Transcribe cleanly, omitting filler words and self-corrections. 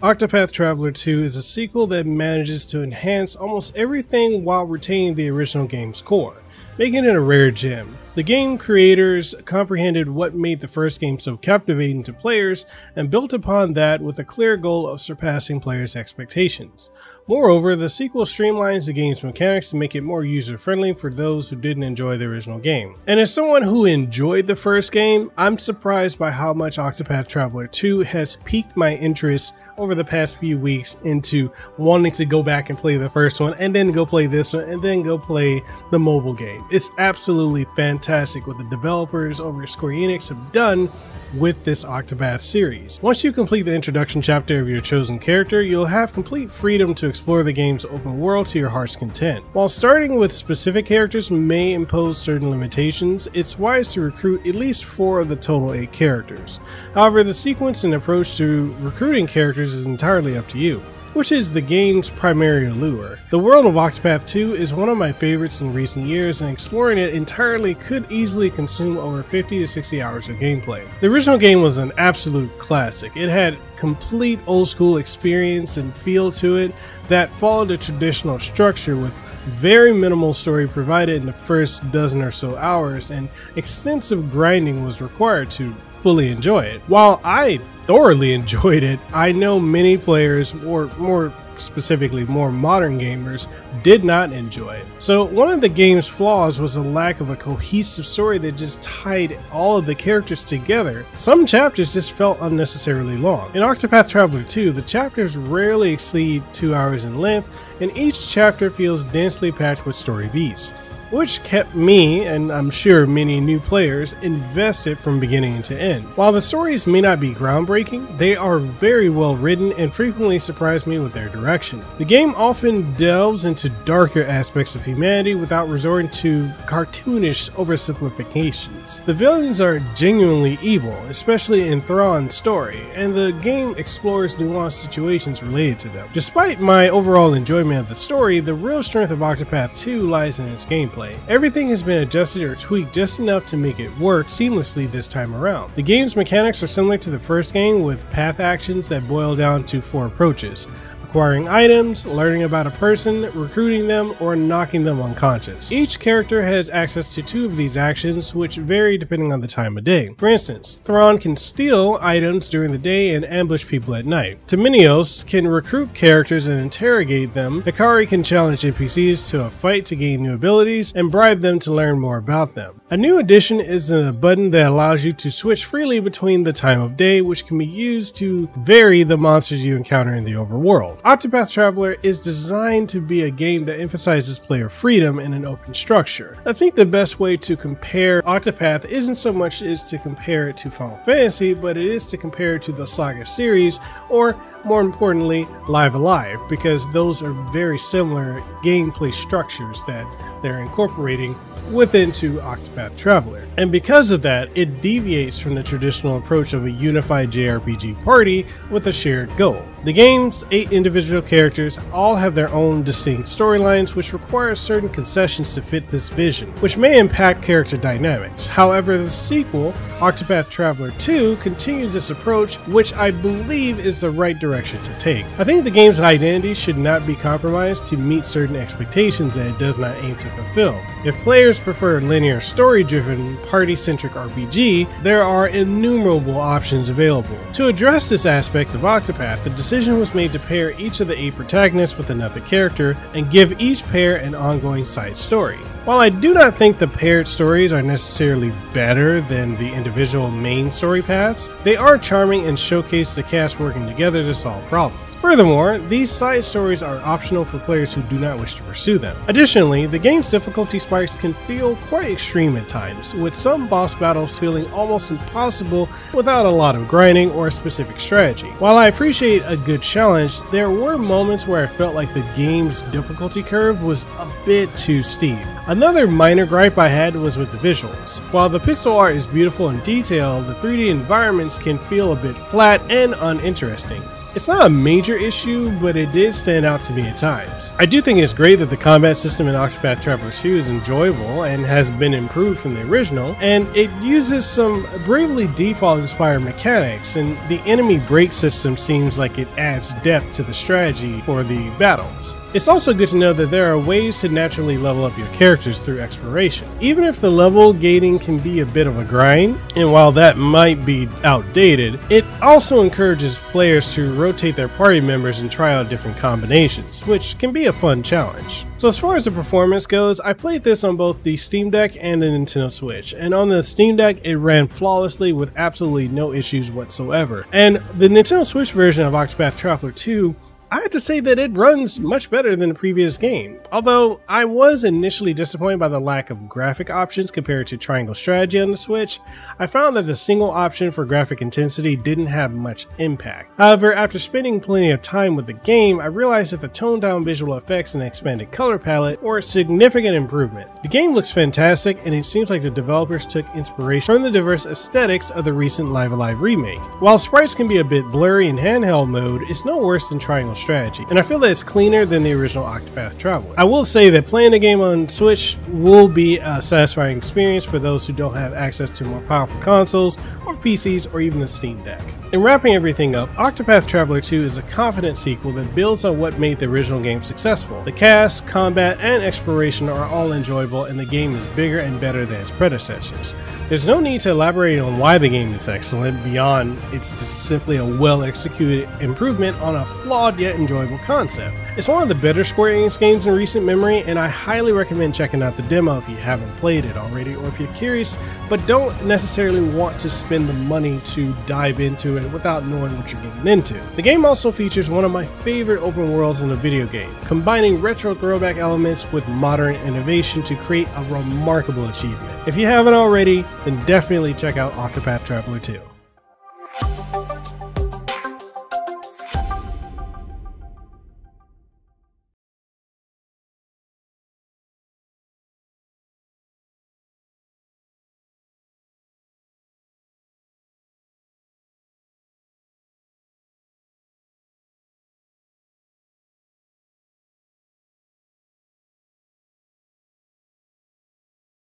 Octopath Traveler 2 is a sequel that manages to enhance almost everything while retaining the original game's core, making it a rare gem. The game creators comprehended what made the first game so captivating to players and built upon that with a clear goal of surpassing players' expectations. Moreover, the sequel streamlines the game's mechanics to make it more user-friendly for those who didn't enjoy the original game. And as someone who enjoyed the first game, I'm surprised by how much Octopath Traveler 2 has piqued my interest over the past few weeks into wanting to go back and play the first one, and then go play this one, and then go play the mobile game. It's absolutely fantastic what the developers over at Square-Enix have done with this Octopath series. Once you complete the introduction chapter of your chosen character, you'll have complete freedom to explore the game's open world to your heart's content. While starting with specific characters may impose certain limitations, it's wise to recruit at least 4 of the total 8 characters. However, the sequence and approach to recruiting characters is entirely up to you, which is the game's primary allure. The world of Octopath 2 is one of my favorites in recent years, and exploring it entirely could easily consume over 50 to 60 hours of gameplay. The original game was an absolute classic. It had complete old school experience and feel to it that followed a traditional structure with very minimal story provided in the first dozen or so hours, and extensive grinding was required to fully enjoy it. While I thoroughly enjoyed it, I know many players, or more specifically more modern gamers, did not enjoy it. So one of the game's flaws was a lack of a cohesive story that just tied all of the characters together. Some chapters just felt unnecessarily long. In Octopath Traveler 2, the chapters rarely exceed 2 hours in length, and each chapter feels densely packed with story beats, which kept me, and I'm sure many new players, invested from beginning to end. While the stories may not be groundbreaking, they are very well written and frequently surprise me with their direction. The game often delves into darker aspects of humanity without resorting to cartoonish oversimplifications. The villains are genuinely evil, especially in Thrawn's story, and the game explores nuanced situations related to them. Despite my overall enjoyment of the story, the real strength of Octopath 2 lies in its gameplay. Everything has been adjusted or tweaked just enough to make it work seamlessly this time around. The game's mechanics are similar to the first game, with path actions that boil down to 4 approaches: acquiring items, learning about a person, recruiting them, or knocking them unconscious. Each character has access to 2 of these actions, which vary depending on the time of day. For instance, Thrawn can steal items during the day and ambush people at night. Timinios can recruit characters and interrogate them. Hikari can challenge NPCs to a fight to gain new abilities and bribe them to learn more about them. A new addition is a button that allows you to switch freely between the time of day, which can be used to vary the monsters you encounter in the overworld. Octopath Traveler is designed to be a game that emphasizes player freedom in an open structure. I think the best way to compare Octopath isn't so much as to compare it to Final Fantasy, but it is to compare it to the Saga series, or more importantly, Live Alive, because those are very similar gameplay structures that they're incorporating into Octopath Traveler. And because of that, it deviates from the traditional approach of a unified JRPG party with a shared goal. The game's 8 individual characters all have their own distinct storylines, which require certain concessions to fit this vision, which may impact character dynamics. However, the sequel, Octopath Traveler 2, continues this approach, which I believe is the right direction to take. I think the game's identity should not be compromised to meet certain expectations that it does not aim to fulfill. If players prefer a linear story-driven, party-centric RPG, there are innumerable options available. To address this aspect of Octopath, the decision was made to pair each of the 8 protagonists with another character and give each pair an ongoing side story. While I do not think the paired stories are necessarily better than the individual main story paths, they are charming and showcase the cast working together to solve problems. Furthermore, these side stories are optional for players who do not wish to pursue them. Additionally, the game's difficulty spikes can feel quite extreme at times, with some boss battles feeling almost impossible without a lot of grinding or a specific strategy. While I appreciate a good challenge, there were moments where I felt like the game's difficulty curve was a bit too steep. Another minor gripe I had was with the visuals. While the pixel art is beautiful and detailed, the 3D environments can feel a bit flat and uninteresting. It's not a major issue, but it did stand out to me at times. I do think it's great that the combat system in Octopath Traveler 2 is enjoyable and has been improved from the original, and it uses some Bravely Default inspired mechanics, and the enemy break system seems like it adds depth to the strategy for the battles. It's also good to know that there are ways to naturally level up your characters through exploration. Even if the level gating can be a bit of a grind, and while that might be outdated, it also encourages players to rotate their party members and try out different combinations, which can be a fun challenge. So as far as the performance goes, I played this on both the Steam Deck and the Nintendo Switch, and on the Steam Deck it ran flawlessly with absolutely no issues whatsoever. And the Nintendo Switch version of Octopath Traveler 2, I have to say that it runs much better than the previous game, although I was initially disappointed by the lack of graphic options compared to Triangle Strategy on the Switch. I found that the single option for graphic intensity didn't have much impact. However, after spending plenty of time with the game, I realized that the toned down visual effects and expanded color palette were a significant improvement. The game looks fantastic, and it seems like the developers took inspiration from the diverse aesthetics of the recent Live Alive remake. While sprites can be a bit blurry in handheld mode, it's no worse than Triangle Strategy, and I feel that it's cleaner than the original Octopath Traveler. I will say that playing the game on Switch will be a satisfying experience for those who don't have access to more powerful consoles or PCs or even a Steam Deck. In wrapping everything up, Octopath Traveler 2 is a confident sequel that builds on what made the original game successful. The cast, combat, and exploration are all enjoyable, and the game is bigger and better than its predecessors. There's no need to elaborate on why the game is excellent beyond it's just simply a well-executed improvement on a flawed yet enjoyable concept. It's one of the better Square-Enix games in recent memory, and I highly recommend checking out the demo if you haven't played it already, or if you're curious but don't necessarily want to spend the money to dive into it without knowing what you're getting into. The game also features one of my favorite open worlds in a video game, combining retro throwback elements with modern innovation to create a remarkable achievement. If you haven't already, then definitely check out Octopath Traveler 2.